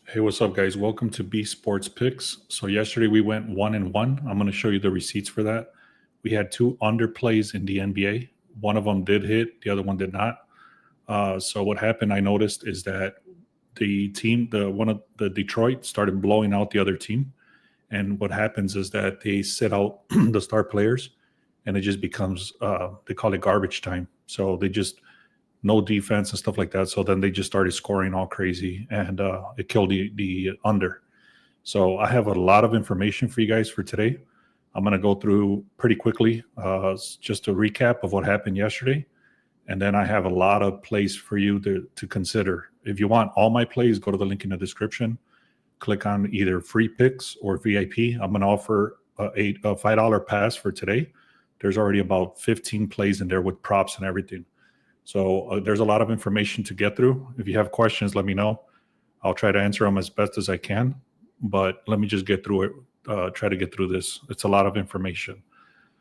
Hey, what's up, guys? Welcome to B Sports Picks. So yesterday we went 1-1. I'm going to show you the receipts for that. We had two underplays in the NBA. One of them did hit, the other one did not. So what happened, I noticed, is that the one of the Detroit started blowing out the other team, and what happens is that they sit out the star players, and it just becomes they call it garbage time. So they just no defense and stuff like that. So then they just started scoring all crazy, and it killed the under. So I have a lot of information for you guys for today. I'm going to go through pretty quickly, just a recap of what happened yesterday, and then I have a lot of plays for you to consider. If you want all my plays, go to the link in the description. Click on either free picks or VIP. I'm going to offer a $5 pass for today. There's already about 15 plays in there with props and everything. So there's a lot of information to get through. If you have questions, let me know. I'll try to answer them as best as I can. But let me just get through it, try to get through this. It's a lot of information.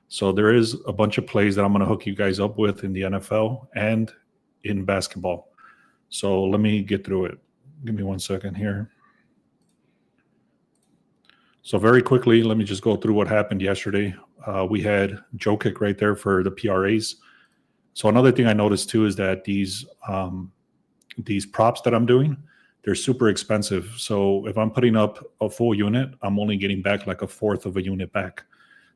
So there is a bunch of plays that I'm going to hook you guys up with in the NFL and in basketball. So let me get through it. Give me 1 second here. So very quickly, let me just go through what happened yesterday. We had Joe Kick right there for the PRAs. So another thing I noticed too is that these props that I'm doing, they're super expensive. So if I'm putting up a full unit, I'm only getting back like a fourth of a unit back.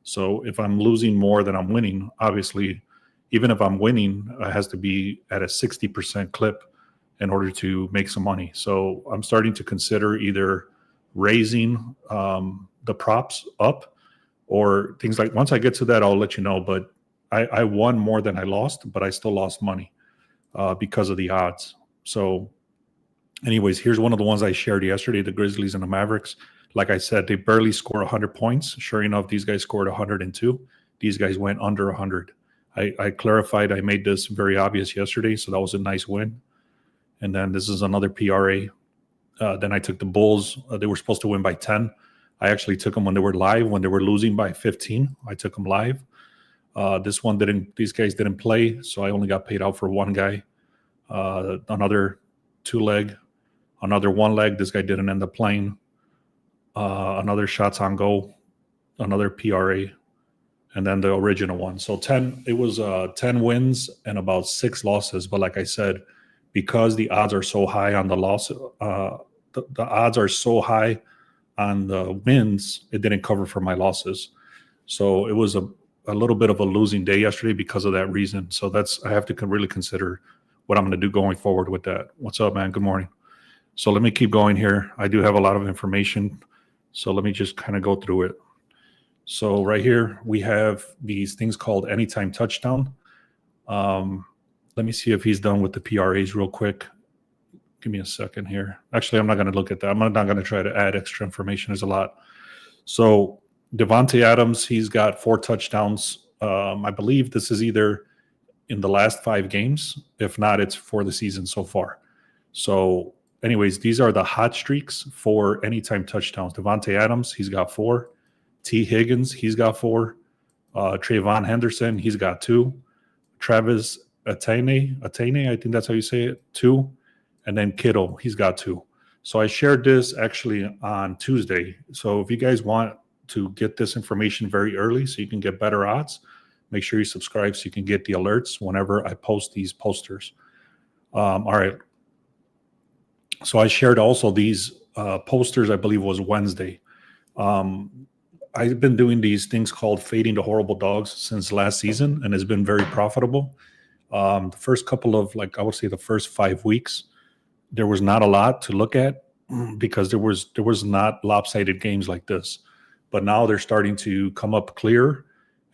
So if I'm losing more than I'm winning, obviously, even if I'm winning, it has to be at a 60% clip in order to make some money. So I'm starting to consider either raising the props up or things like, once I get to that, I'll let you know. But I won more than I lost, but I still lost money because of the odds. So anyways, here's one of the ones I shared yesterday, the Grizzlies and the Mavericks. Like I said, they barely score 100 points. Sure enough, these guys scored 102. These guys went under 100. I clarified, I made this very obvious yesterday, so that was a nice win. And then this is another PRA. Then I took the Bulls. They were supposed to win by 10. I actually took them when they were live. When they were losing by 15, I took them live. This one didn't. These guys didn't play, so I only got paid out for one guy. Another 2-leg, another 1-leg. This guy didn't end up playing. Another shots on goal, another PRA, and then the original one. So 10. It was 10 wins and about 6 losses. But like I said, because the odds are so high on the loss, the odds are so high on the wins, it didn't cover for my losses. So it was a little bit of a losing day yesterday because of that reason. So I have to really consider what I'm going to do going forward with that. What's up, man? Good morning. So let me keep going here. I do have a lot of information. So let me just kind of go through it. So right here, we have these things called anytime touchdown. Let me see if he's done with the PRAs real quick. Give me a second here. Actually, I'm not going to look at that. I'm not going to try to add extra information. There's a lot. So Devontae Adams, he's got 4 touchdowns. I believe this is either in the last 5 games. If not, it's for the season so far. So anyways, these are the hot streaks for anytime touchdowns. Devontae Adams, he's got 4. T. Higgins, he's got 4. Trayvon Henderson, he's got 2. Travis Etienne, I think that's how you say it, 2. And then Kittle, he's got 2. So I shared this actually on Tuesday. So if you guys want to get this information very early so you can get better odds, make sure you subscribe so you can get the alerts whenever I post these posters. All right. So I shared also these posters, I believe was Wednesday. I've been doing these things called fading the horrible dogs since last season, and it's been very profitable. The first couple of, like, I would say the first 5 weeks, there was not a lot to look at because there was not lopsided games like this. But now they're starting to come up clear,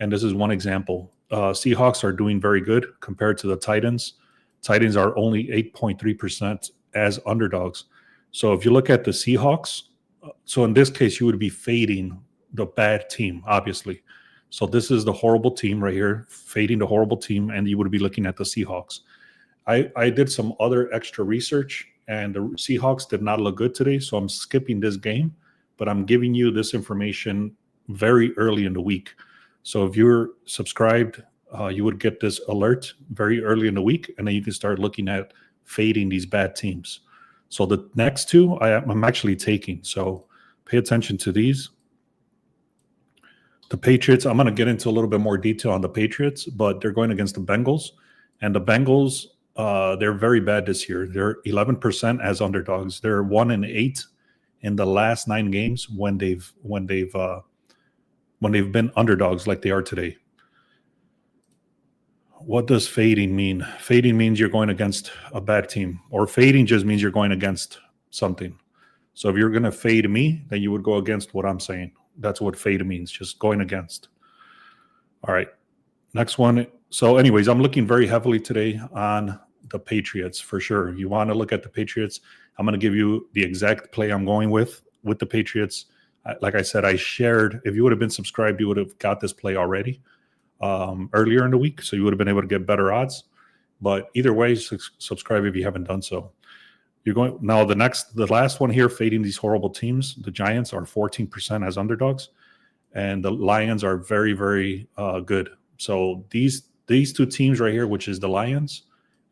and this is one example. Seahawks are doing very good compared to the Titans. Titans are only 8.3% as underdogs. So if you look at the Seahawks, so in this case, you would be fading the bad team, obviously. So this is the horrible team right here, fading the horrible team, and you would be looking at the Seahawks. I did some other extra research, and the Seahawks did not look good today, so I'm skipping this game, but I'm giving you this information very early in the week. So if you're subscribed, you would get this alert very early in the week, and then you can start looking at fading these bad teams. So the next two I'm actually taking. So pay attention to these. The Patriots, I'm going to get into a little bit more detail on the Patriots, but they're going against the Bengals. And the Bengals, they're very bad this year. They're 11% as underdogs. They're 1-8 in the last 9 games when they've been underdogs like they are today. What does fading mean? Fading means you're going against a bad team, or fading just means you're going against something. So if you're going to fade me, then you would go against what I'm saying. That's what fade means, just going against. All right, next one. So anyways, I'm looking very heavily today on the Patriots for sure. You want to look at the Patriots. I'm going to give you the exact play I'm going with the Patriots. Like I said, I shared, if you would have been subscribed, you would have got this play already earlier in the week. So you would have been able to get better odds. But either way, subscribe if you haven't done so. You're going now. The last one here, fading these horrible teams. The Giants are 14% as underdogs, and the Lions are very, very good. So these two teams right here, which is the Lions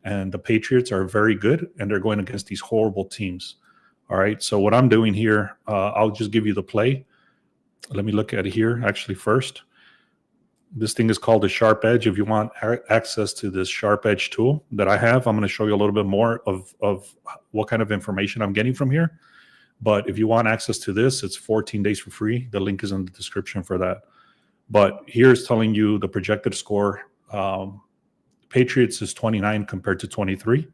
and the Patriots, are very good, and they're going against these horrible teams. All right. So what I'm doing here, I'll just give you the play. Let me look at it here actually first. This thing is called the Sharp Edge. If you want access to this Sharp Edge tool that I have, I'm going to show you a little bit more of what kind of information I'm getting from here. But if you want access to this, it's 14 days for free. The link is in the description for that. But here's telling you the projected score. Patriots is 29 compared to 23.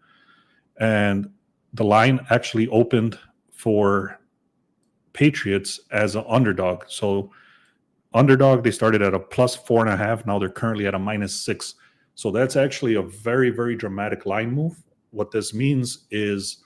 And the line actually opened for Patriots as an underdog. So underdog, they started at a +4.5. Now they're currently at a -6. So that's actually a very, very dramatic line move. What this means is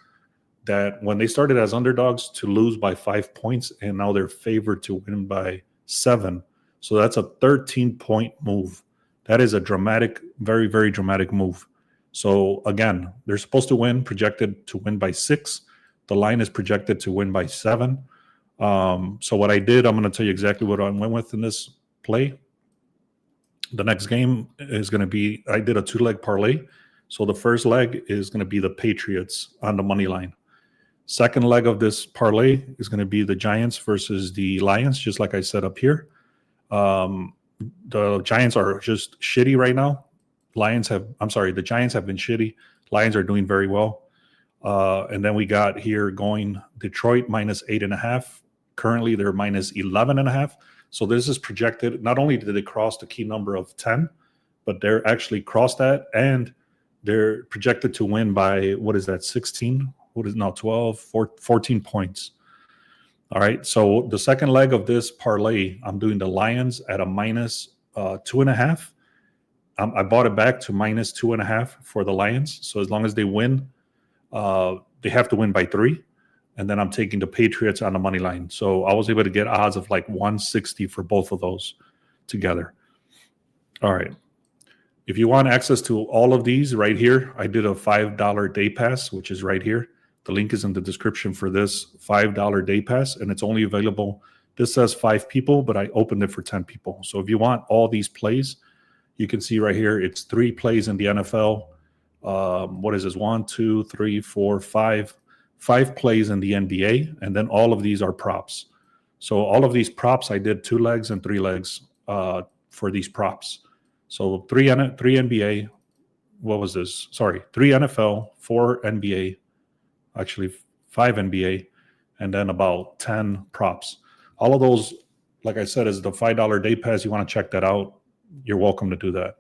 that when they started as underdogs to lose by 5 points, and now they're favored to win by 7. So that's a 13-point move. That is a dramatic, very, very dramatic move. So again, they're supposed to win, projected to win by 6. The line is projected to win by 7. So what I did, I'm going to tell you exactly what I went with in this play. The next game is going to be, I did a 2-leg parlay. So the first leg is going to be the Patriots on the money line. Second leg of this parlay is going to be the Giants versus the Lions, just like I said up here. The Giants are just shitty right now. The Giants have been shitty. Lions are doing very well. And then we got here going Detroit -8.5. Currently, they're -11.5. So this is projected. Not only did they cross the key number of 10, but they're actually crossed that, and they're projected to win by, what is that, 16? 12, 14 points. All right. So the second leg of this parlay, I'm doing the Lions at a -2.5. I bought it back to -2.5 for the Lions. So as long as they win, they have to win by 3. And then I'm taking the Patriots on the money line. So I was able to get odds of like 160 for both of those together. All right. If you want access to all of these right here, I did a $5 day pass, which is right here. The link is in the description for this $5 day pass, and it's only available. This says 5 people, but I opened it for 10 people. So if you want all these plays, you can see right here, it's 3 plays in the NFL. What is this? 1, 2, 3, 4, 5. 5 plays in the NBA, and then all of these are props. So all of these props, I did 2 legs and 3 legs for these props. So 3 NBA. What was this? Sorry, 3 NFL, 4 NBA, actually 5 NBA, and then about 10 props. All of those, like I said, is the $5 day pass. You want to check that out, you're welcome to do that.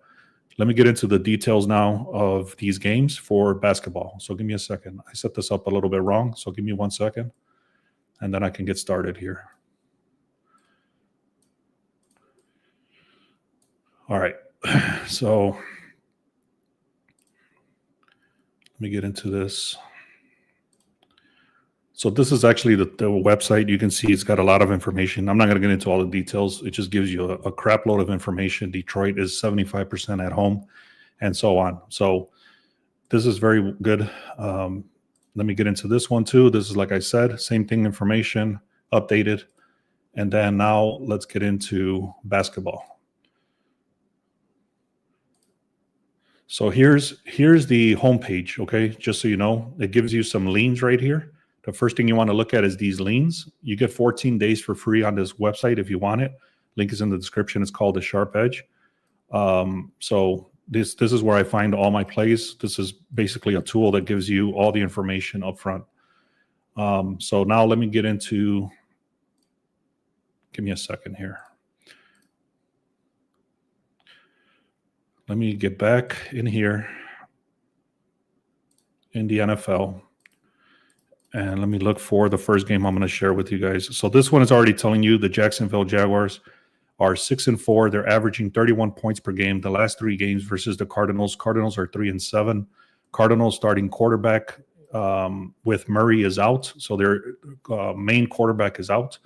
Let me get into the details now of these games for basketball. So give me a second. I set this up a little bit wrong, so give me 1 second, and then I can get started here. All right. So let me get into this. So this is actually the website. You can see it's got a lot of information. I'm not going to get into all the details. It just gives you a crap load of information. Detroit is 75% at home, and so on. So this is very good. Let me get into this one too. This is, like I said, same thing, information, updated. And then now let's get into basketball. So here's the homepage, okay? Just so you know, it gives you some leans right here. The first thing you want to look at is these leans. You get 14 days for free on this website if you want it. Link is in the description. It's called the Sharp Edge. So this is where I find all my plays. This is basically a tool that gives you all the information up front. So now let me get into, give me a second here. Let me get back in here in the NFL. And let me look for the first game I'm going to share with you guys. So this one is already telling you the Jacksonville Jaguars are 6-4. They're averaging 31 points per game. The last 3 games versus the Cardinals. Cardinals are 3-7. Cardinals starting quarterback with Murray is out. So their main quarterback is out.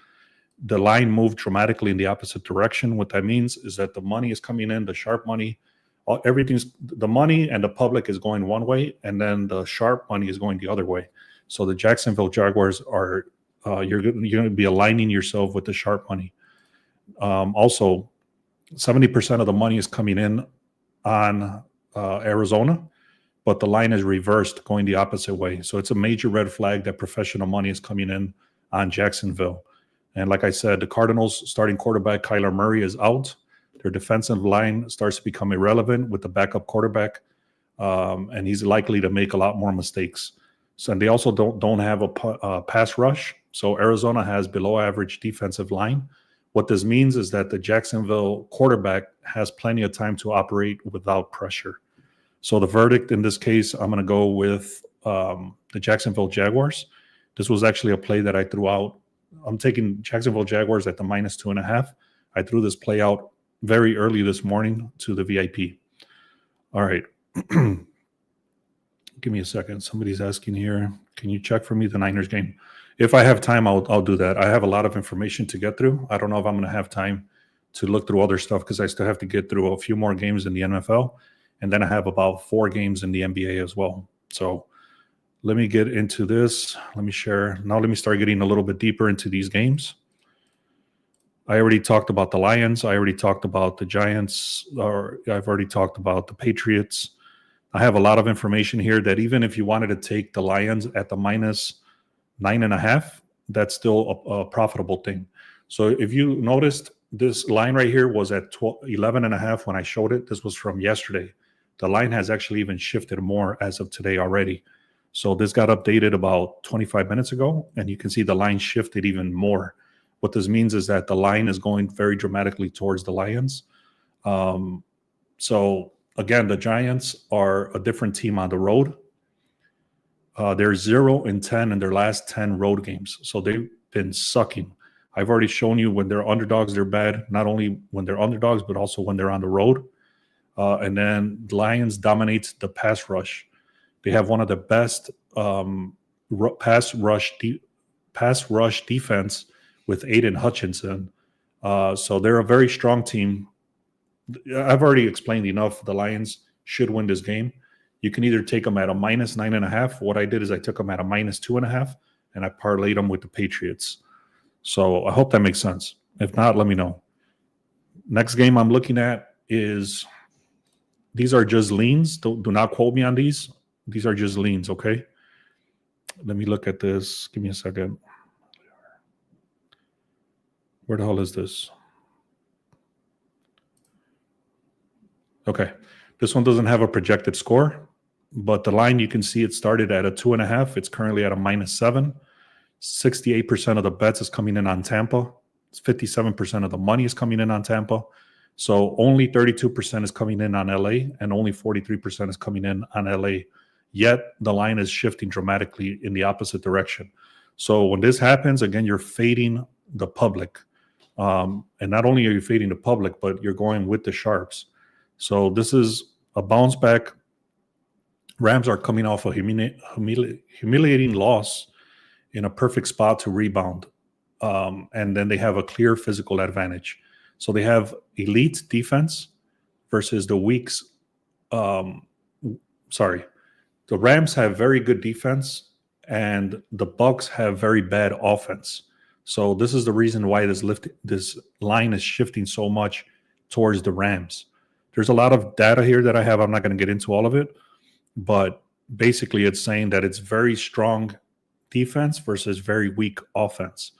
The line moved dramatically in the opposite direction. What that means is that the money is coming in, the sharp money. Everything's the money and the public is going one way, and then the sharp money is going the other way. So the Jacksonville Jaguars are you're going to be aligning yourself with the sharp money. Also, 70% of the money is coming in on Arizona, but the line is reversed, going the opposite way. So it's a major red flag that professional money is coming in on Jacksonville. And like I said, the Cardinals starting quarterback Kyler Murray is out. Their defensive line starts to become irrelevant with the backup quarterback, and he's likely to make a lot more mistakes. So, and they also don't have a pass rush. So Arizona has below average defensive line. What this means is that the Jacksonville quarterback has plenty of time to operate without pressure. So the verdict in this case, I'm going to go with the Jacksonville Jaguars. This was actually a play that I threw out. I'm taking Jacksonville Jaguars at the -2.5. I threw this play out very early this morning to the VIP. All right. Give me a second. Somebody's asking here, can you check for me the Niners game? If I have time, I'll do that. I have a lot of information to get through. I don't know if I'm going to have time to look through other stuff because I still have to get through a few more games in the NFL. And then I have about 4 games in the NBA as well. So let me get into this. Let me share. Now let me start getting a little bit deeper into these games. I already talked about the Lions. I already talked about the Giants. Or I've already talked about the Patriots. I have a lot of information here that even if you wanted to take the Lions at the -9.5, that's still a profitable thing. So if you noticed, this line right here was at 11.5 when I showed it. This was from yesterday. The line has actually even shifted more as of today already. So this got updated about 25 minutes ago, and you can see the line shifted even more. What this means is that the line is going very dramatically towards the Lions. So again, the Giants are a different team on the road. They're 0-10 in their last 10 road games. So they've been sucking. I've already shown you when they're underdogs, they're bad. Not only when they're underdogs, but also when they're on the road. And then the Lions dominate the pass rush. They have one of the best pass rush defense with Aiden Hutchinson. So they're a very strong team. I've already explained enough. The Lions should win this game. You can either take them at a -9.5. What I did is I took them at a -2.5, and I parlayed them with the Patriots. So I hope that makes sense. If not, let me know. Next game I'm looking at is, these are just leans. Do not quote me on these. These are just leans, okay? Let me look at this. Give me a second. Where the hell is this? Okay. This one doesn't have a projected score, but the line, you can see it started at a 2.5. It's currently at a -7. 68% of the bets is coming in on Tampa. 57% of the money is coming in on Tampa. So only 32% is coming in on LA, and only 43% is coming in on LA. Yet the line is shifting dramatically in the opposite direction. So when this happens, again, you're fading the public. And not only are you fading the public, but you're going with the sharps. So this is a bounce back. Rams are coming off a humiliating loss in a perfect spot to rebound. And then they have a clear physical advantage. So they have elite defense versus the weaks. The Rams have very good defense, and the Bucs have very bad offense. So this is the reason why this line is shifting so much towards the Rams. There's a lot of data here that I have. I'm not going to get into all of it, but basically it's saying that it's very strong defense versus very weak offense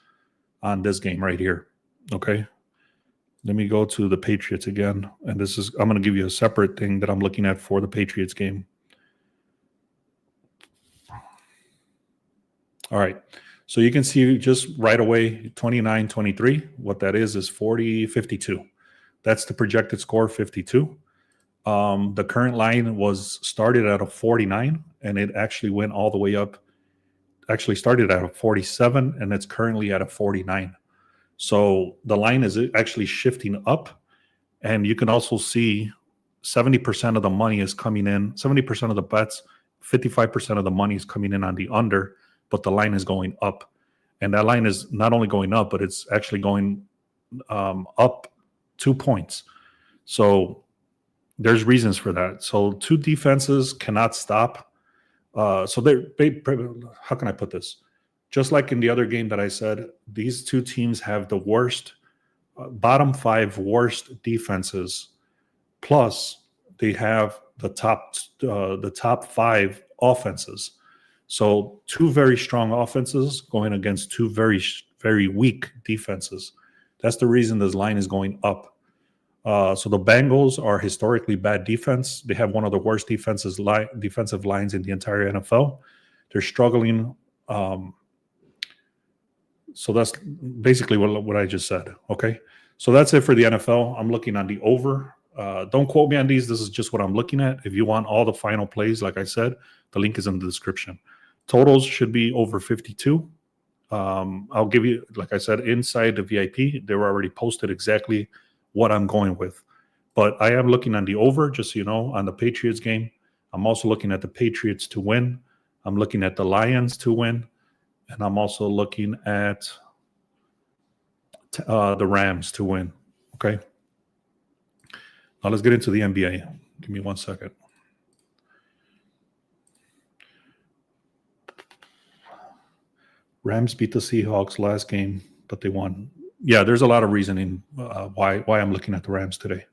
on this game right here. Okay. Let me go to the Patriots again. And I'm going to give you a separate thing that I'm looking at for the Patriots game. All right. So you can see just right away, 29-23. What that is 40-52. That's the projected score, 52. The current line was started at a 49, and it actually went all the way up. Actually started at a 47, and it's currently at a 49. So the line is actually shifting up, and you can also see 70% of the money is coming in, 70% of the bets, 55% of the money is coming in on the under, but the line is going up. And that line is not only going up, but it's actually going up 2 points. So there's reasons for that. So two defenses cannot stop. How can I put this? Just like in the other game that I said, these two teams have the worst, bottom 5 worst defenses. Plus, they have the top 5 offenses. So two very strong offenses going against two very, very weak defenses. That's the reason this line is going up. So the Bengals are historically bad defense. They have one of the worst defensive lines in the entire NFL. They're struggling. So that's basically what I just said. Okay. So that's it for the NFL. I'm looking on the over. Don't quote me on these. This is just what I'm looking at. If you want all the final plays, like I said, the link is in the description. Totals should be over 52. I'll give you, like I said, inside the VIP, they were already posted exactly what I'm going with. But I am looking on the over, just so you know, on the Patriots game. I'm also looking at the Patriots to win. I'm looking at the Lions to win. And I'm also looking at the Rams to win. Okay. Now let's get into the NBA. Give me 1 second. Rams beat the Seahawks last game, but they won. Yeah, there's a lot of reasoning why I'm looking at the Rams today.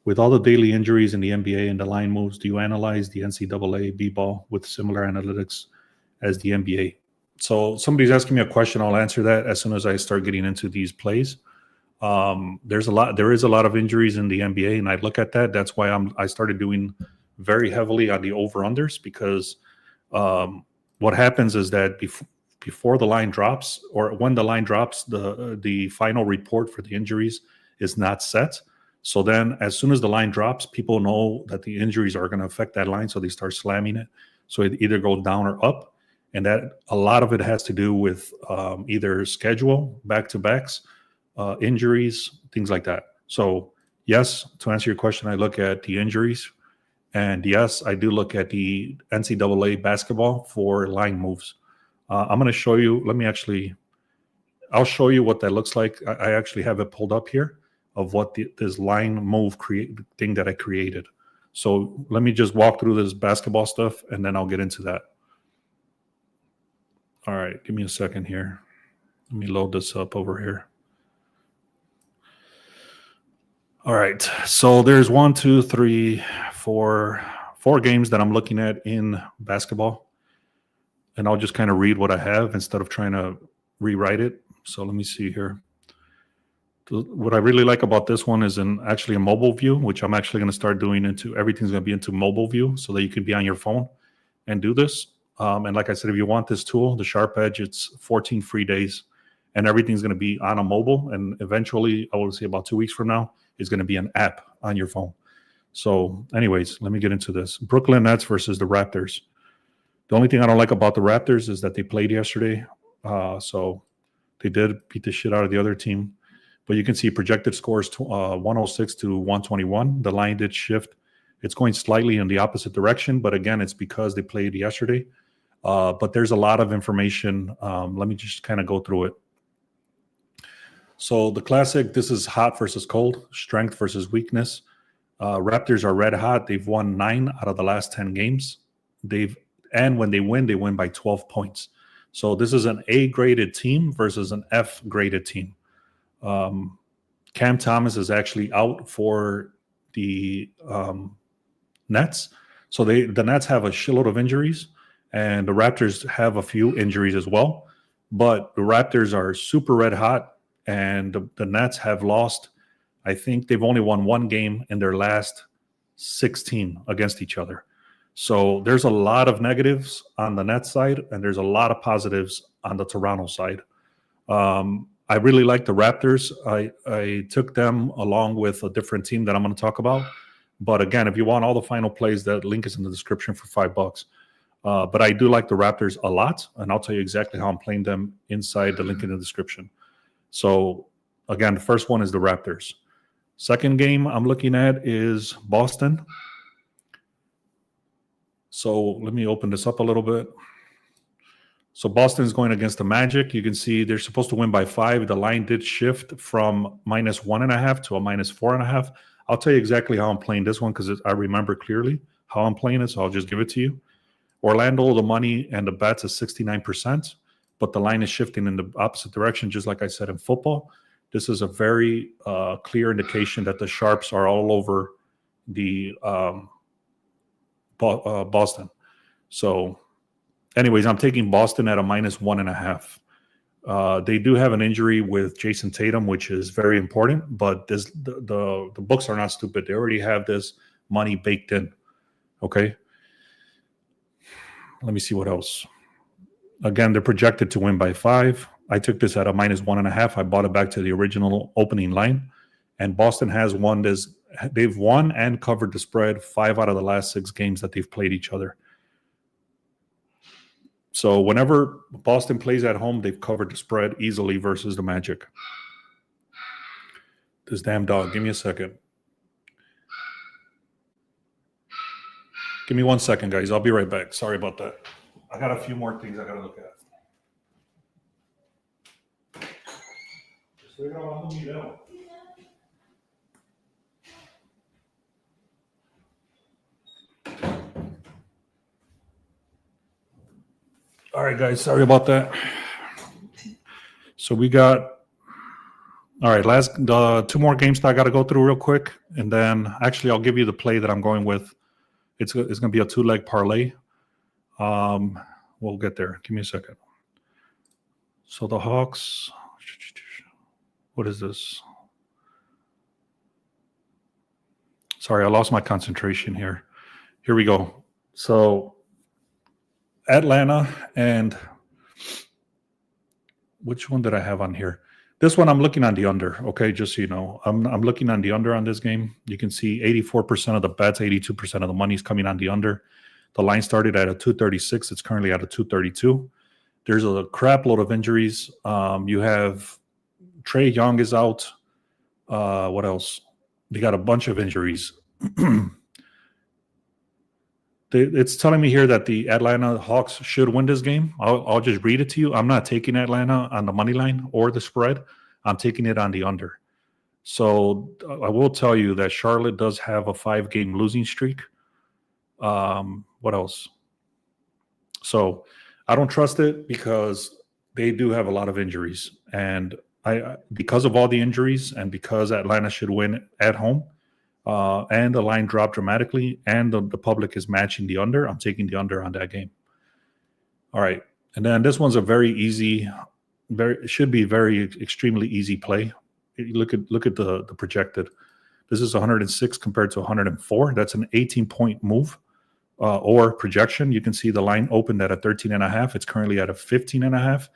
With all the daily injuries in the NBA and the line moves, do you analyze the NCAA B-ball with similar analytics as the NBA? So somebody's asking me a question. I'll answer that as soon as I start getting into these plays. There is a lot of injuries in the NBA, and I look at that. That's why I started doing very heavily on the over-unders, because what happens is that before the line drops, or when the line drops, the final report for the injuries is not set. So then as soon as the line drops, people know that the injuries are going to affect that line, so they start slamming it. So it either goes down or up. And that a lot of it has to do with either schedule, back-to-backs, injuries, things like that. So yes, to answer your question, I look at the injuries. And yes, I do look at the NCAA basketball for line moves. I'm going to show you. I'll show you what that looks like. I actually have it pulled up here of what this line move thing that I created. So let me just walk through this basketball stuff, and then I'll get into that. All right, give me a second here. Let me load this up over here. All right, so there's 1, 2, 3, 4 games that I'm looking at in basketball. And I'll just kind of read what I have instead of trying to rewrite it. So let me see here. What I really like about this one is actually a mobile view, which I'm actually going to start doing everything's going to be into mobile view, so that you can be on your phone and do this. And like I said, if you want this tool, the Sharp Edge, it's 14 free days, and everything's going to be on a mobile. And eventually, I will say about 2 weeks from now, it's going to be an app on your phone. So anyways, let me get into this. Brooklyn Nets versus the Raptors. The only thing I don't like about the Raptors is that they played yesterday. So they did beat the shit out of the other team. But you can see projected scores 106 to 121. The line did shift. It's going slightly in the opposite direction. But again, it's because they played yesterday. But there's a lot of information. Let me just kind of go through it. So the classic, this is hot versus cold, strength versus weakness. Raptors are red hot. They've won 9 out of the last 10 games. And when they win by 12 points. So this is an A-graded team versus an F-graded team. Cam Thomas is actually out for the Nets. So the Nets have a shitload of injuries, and the Raptors have a few injuries as well. But the Raptors are super red hot, and the Nets have lost. I think they've only won one game in their last 16 against each other. So there's a lot of negatives on the Nets side, and there's a lot of positives on the Toronto side. I really like the Raptors. I took them along with a different team that I'm going to talk about. But again, if you want all the final plays, that link is in the description for $5. But I do like the Raptors a lot, and I'll tell you exactly how I'm playing them inside the link in the description. So again, the first one is the Raptors. Second game I'm looking at is Boston. So let me open this up a little bit. So Boston is going against the Magic. You can see they're supposed to win by 5. The line did shift from -1.5 to a -4.5. I'll tell you exactly how I'm playing this one because I remember clearly how I'm playing it, so I'll just give it to you. Orlando, the money and the bets is 69%, but the line is shifting in the opposite direction, just like I said in football. This is a very clear indication that the sharps are all over the Boston. So anyways, I'm taking Boston at a -1.5. They do have an injury with Jason Tatum, which is very important, but the books are not stupid. They already have this money baked in. Okay. Let me see what else. Again, they're projected to win by 5. I took this at a -1.5. I bought it back to the original opening line. And Boston has won this. They've won and covered the spread 5 out of the last 6 games that they've played each other. So whenever Boston plays at home, they've covered the spread easily versus the Magic. This damn dog. Give me a second. Give me 1 second, guys. I'll be right back. Sorry about that. I got a few more things I got to look at. All right, guys. Sorry about that. So we got, all right, the 2 more games that I got to go through real quick. And then actually I'll give you the play that I'm going with. It's going to be a 2-leg parlay. We'll get there. Give me a second. So the Hawks, what is this? Sorry, I lost my concentration here. Here we go. So Atlanta and which one did I have on here? This one I'm looking on the under, okay, just so you know. I'm looking on the under on this game. You can see 84% of the bets, 82% of the money is coming on the under. The line started at a 236. It's currently at a 232. There's a crap load of injuries. You have Trae Young is out. What else? They got a bunch of injuries. It's telling me here that the Atlanta Hawks should win this game. I'll just read it to you. I'm not taking Atlanta on the money line or the spread. I'm taking it on the under. So I will tell you that Charlotte does have a 5-game losing streak. What else? So I don't trust it because they do have a lot of injuries. And because of all the injuries and because Atlanta should win at home, and the line dropped dramatically, and the public is matching the under, I'm taking the under on that game. All right. And then this one's a very easy, extremely easy play. Look at the projected. This is 106 compared to 104. That's an 18-point move or projection. You can see the line opened at a 13.5. It's currently at a 15.5.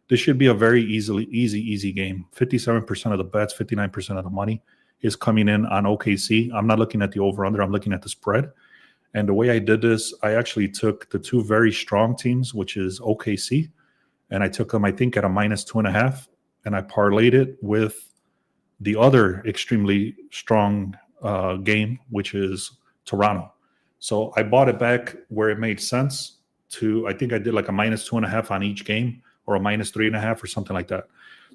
This should be a very easy game. 57% of the bets, 59% of the money is coming in on OKC. I'm not looking at the over-under. I'm looking at the spread. And the way I did this, I actually took the 2 very strong teams, which is OKC, and I took them, I think, at a -2.5, and I parlayed it with the other extremely strong game, which is Toronto. So I bought it back where it made sense to, I think I did like a -2.5 on each game or a -3.5 or something like that.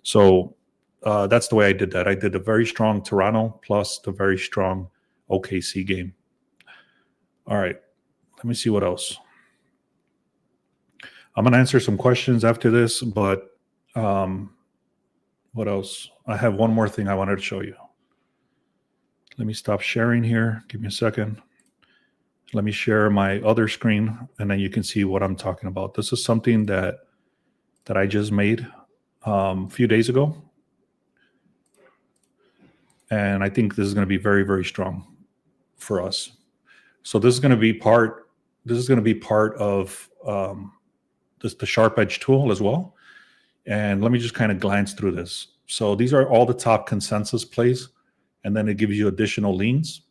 So that's the way I did that. I did a very strong Toronto plus the very strong OKC game. All right. Let me see what else. I'm going to answer some questions after this, but what else? I have one more thing I wanted to show you. Let me stop sharing here. Give me a second. Let me share my other screen, and then you can see what I'm talking about. This is something that I just made a few days ago. And I think this is going to be very, very strong for us. So this is going to be part of the Sharp Edge tool as well. And let me just kind of glance through this. So these are all the top consensus plays, and then it gives you additional leans.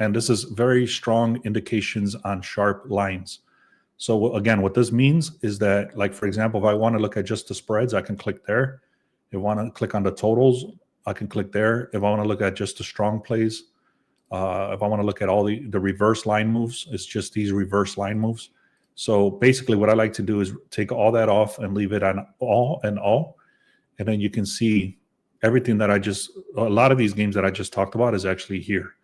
And this is very strong indications on sharp lines. So again, what this means is that, like, for example, if I want to look at just the spreads, I can click there. If I want to click on the totals, I can click there. If I want to look at just the strong plays, if I want to look at all the reverse line moves, it's just these reverse line moves. So basically what I like to do is take all that off and leave it on all. And then you can see everything that a lot of these games that I just talked about is actually here.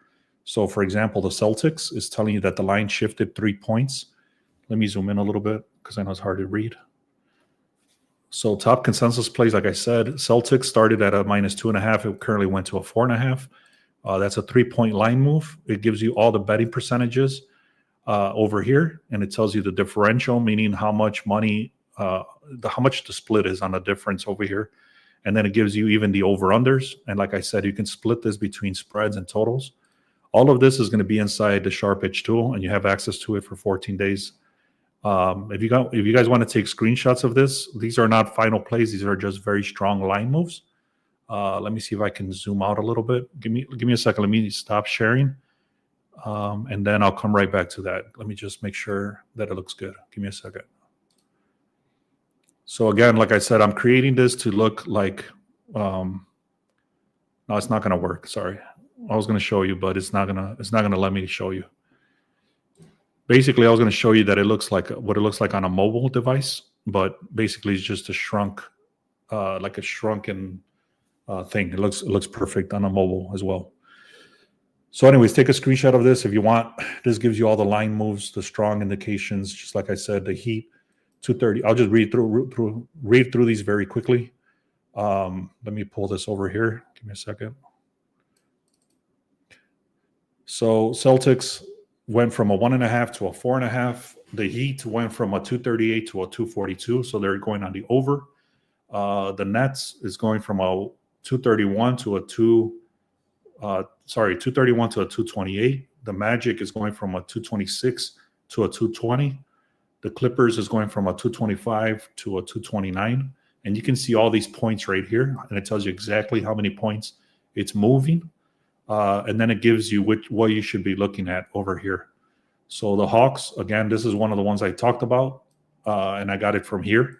So for example, the Celtics is telling you that the line shifted 3 points. Let me zoom in a little bit because I know it's hard to read. So top consensus plays, like I said, Celtics started at a -2.5. It currently went to a 4.5. That's a 3-point line move. It gives you all the betting percentages over here, and it tells you the differential, meaning how much money, how much the split is on the difference over here. And then it gives you even the over-unders. And like I said, you can split this between spreads and totals. All of this is going to be inside the Sharp Edge tool, and you have access to it for 14 days. If you guys want to take screenshots of this, these are not final plays. These are just very strong line moves. Let me see if I can zoom out a little bit. Give me a second. Let me stop sharing, and then I'll come right back to that. Let me just make sure that it looks good. Give me a second. So again, like I said, I'm creating this to look like. No, it's not going to work. Sorry, I was going to show you, but it's not gonna let me show you. Basically, I was going to show you that it looks like what it looks like on a mobile device, but basically it's just a shrunk, like a shrunken thing. It looks perfect on a mobile as well. So anyways, take a screenshot of this if you want. This gives you all the line moves, the strong indications, just like I said, the heat, 230. I'll just read through these very quickly. Let me pull this over here. Give me a second. So Celtics went from a 1.5 to a 4.5. The Heat went from a 238 to a 242. So they're going on the over. The Nets is going from a 231 to a 231 to a 228. The Magic is going from a 226 to a 220. The Clippers is going from a 225 to a 229. And you can see all these points right here. And it tells you exactly how many points it's moving. And then it gives you what you should be looking at over here. So the Hawks, again, this is one of the ones I talked about. And I got it from here.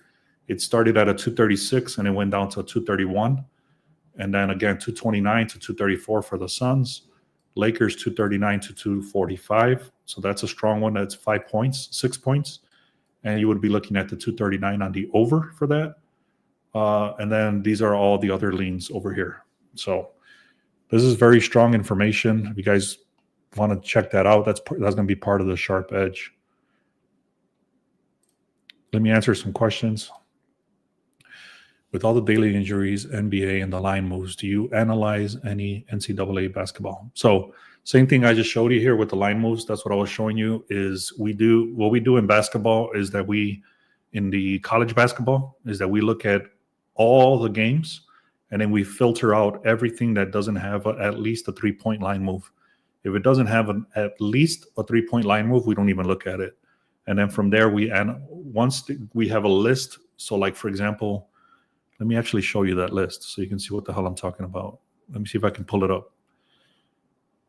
It started at a 236 and it went down to a 231. And then again, 229 to 234 for the Suns. Lakers 239 to 245. So that's a strong one. That's 5 points, 6 points. And you would be looking at the 239 on the over for that. And then these are all the other leans over here. So this is very strong information. If you guys want to check that out, that's going to be part of the Sharp Edge. Let me answer some questions. With all the daily injuries, NBA, and the line moves, do you analyze any NCAA basketball? So same thing I just showed you here with the line moves. That's what I was showing you is what we do in basketball is that in the college basketball, is that we look at all the games and then we filter out everything that doesn't have at least a 3-point line move. If it doesn't have at least a 3-point line move, we don't even look at it. And then from there, once we have a list. So like, for example, let me actually show you that list so you can see what the hell I'm talking about. Let me see if I can pull it up.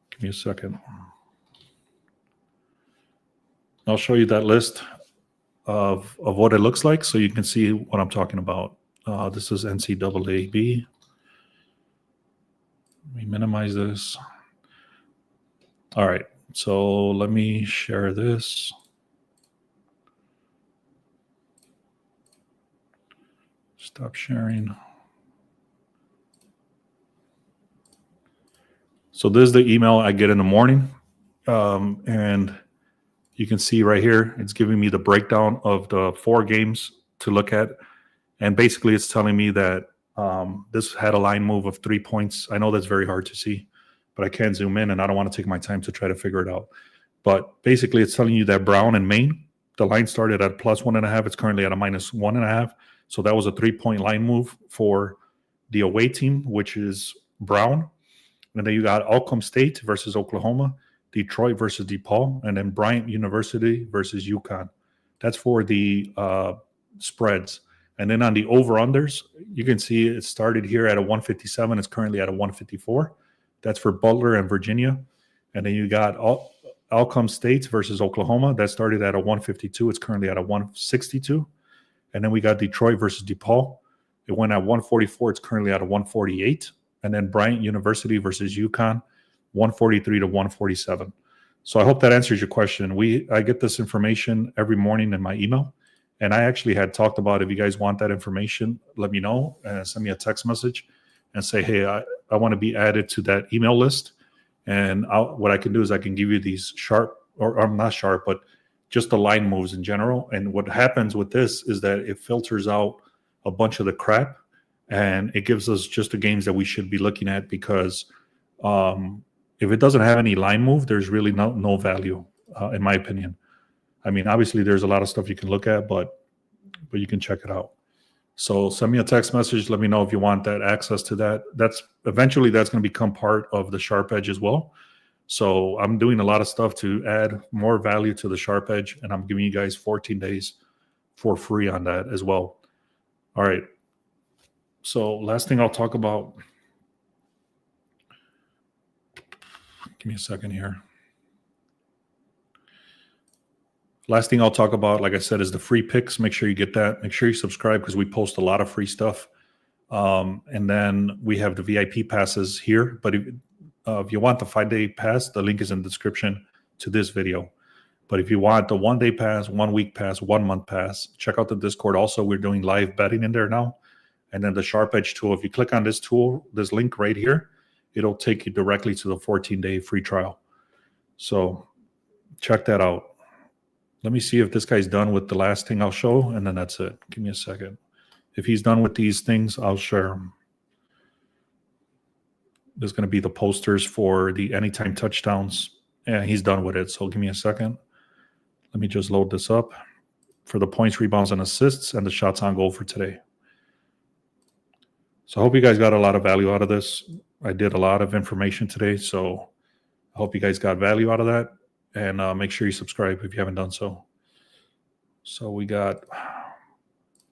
Give me a second. I'll show you that list of what it looks like so you can see what I'm talking about. This is NCAA-B. Let me minimize this. All right, so let me share this. Stop sharing. So this is the email I get in the morning. And you can see right here, it's giving me the breakdown of the 4 games to look at. And basically it's telling me that this had a line move of 3 points. I know that's very hard to see, but I can't zoom in, and I don't want to take my time to try to figure it out. But basically, it's telling you that Brown and Maine, the line started at +1.5. It's currently at a -1.5. So that was a 3-point line move for the away team, which is Brown. And then you got Alcorn State versus Oklahoma, Detroit versus DePaul, and then Bryant University versus UConn. That's for the spreads. And then on the over-unders, you can see it started here at a 157. It's currently at a 154. That's for Butler and Virginia. And then you got Alcorn State versus Oklahoma. That started at a 152. It's currently at a 162. And then we got Detroit versus DePaul. It went at 144. It's currently at a 148. And then Bryant University versus UConn, 143 to 147. So I hope that answers your question. I get this information every morning in my email. And I actually had talked about, if you guys want that information, let me know and send me a text message and say, hey, I want to be added to that email list. And what I can do is I can give you these sharp, or I'm not sharp, but just the line moves in general. And what happens with this is that it filters out a bunch of the crap, and it gives us just the games that we should be looking at, because if it doesn't have any line move, there's really no value, in my opinion. I mean, obviously there's a lot of stuff you can look at, but you can check it out. So send me a text message. Let me know if you want that access to that. Eventually that's going to become part of the Sharp Edge as well. So I'm doing a lot of stuff to add more value to the Sharp Edge, and I'm giving you guys 14 days for free on that as well. All right. So last thing I'll talk about. Give me a second here. Last thing I'll talk about, like I said, is the free picks. Make sure you get that. Make sure you subscribe, because we post a lot of free stuff. And then we have the VIP passes here. But if you want the 5-day pass, the link is in the description to this video. But if you want the 1-day pass, 1-week pass, 1-month pass, check out the Discord. Also, we're doing live betting in there now. And then the Sharp Edge tool. If you click on this tool, this link right here, it'll take you directly to the 14-day free trial. So check that out. Let me see if this guy's done with the last thing I'll show, and then that's it. Give me a second. If he's done with these things, I'll share them. There's going to be the posters for the anytime touchdowns, and he's done with it. So give me a second. Let me just load this up for the points, rebounds, and assists, and the shots on goal for today. So I hope you guys got a lot of value out of this. I did a lot of information today, so I hope you guys got value out of that. And make sure you subscribe if you haven't done so. So we got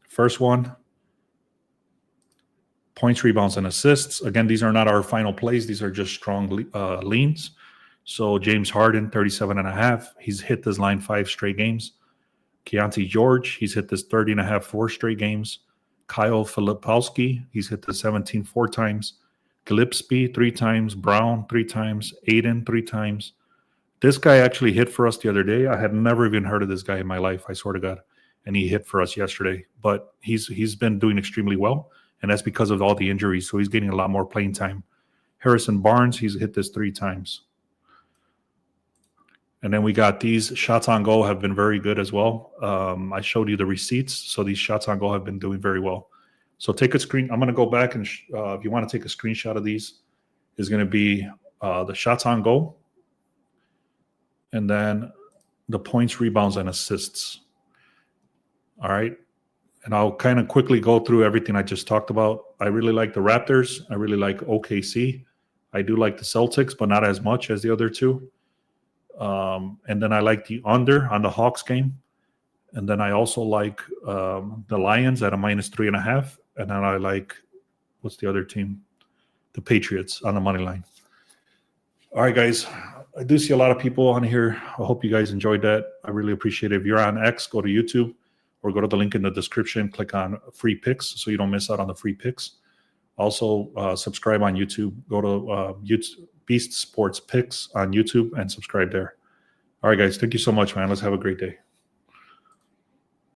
first one, points, rebounds, and assists. Again, these are not our final plays. These are just strong leans. So James Harden, 37.5. He's hit this line 5 straight games. Keontae George, he's hit this 30.5 4 straight games. Kyle Filipowski, he's hit this 17 4 times. Gillespie 3 times. Brown 3 times. Aiden 3 times. This guy actually hit for us the other day. I had never even heard of this guy in my life, I swear to God. And he hit for us yesterday. But he's been doing extremely well, and that's because of all the injuries. So he's getting a lot more playing time. Harrison Barnes, he's hit this 3 times. And then we got these shots on goal have been very good as well. I showed you the receipts. So these shots on goal have been doing very well. So take a screen. I'm going to go back, and if you want to take a screenshot of these, is going to be the shots on goal. And then the points, rebounds, and assists. All right. And I'll kind of quickly go through everything I just talked about. I really like the Raptors. I really like OKC. I do like the Celtics, but not as much as the other two. And then I like the under on the Hawks game. And then I also like the Lions at a -3.5. And then I like, what's the other team? The Patriots on the money line. All right, guys. I do see a lot of people on here. I hope you guys enjoyed that. I really appreciate it. If you're on X, go to YouTube or go to the link in the description. Click on free picks so you don't miss out on the free picks. Also, subscribe on YouTube. Go to YouTube, Beast Sports Picks on YouTube and subscribe there. All right, guys. Thank you so much, man. Let's have a great day.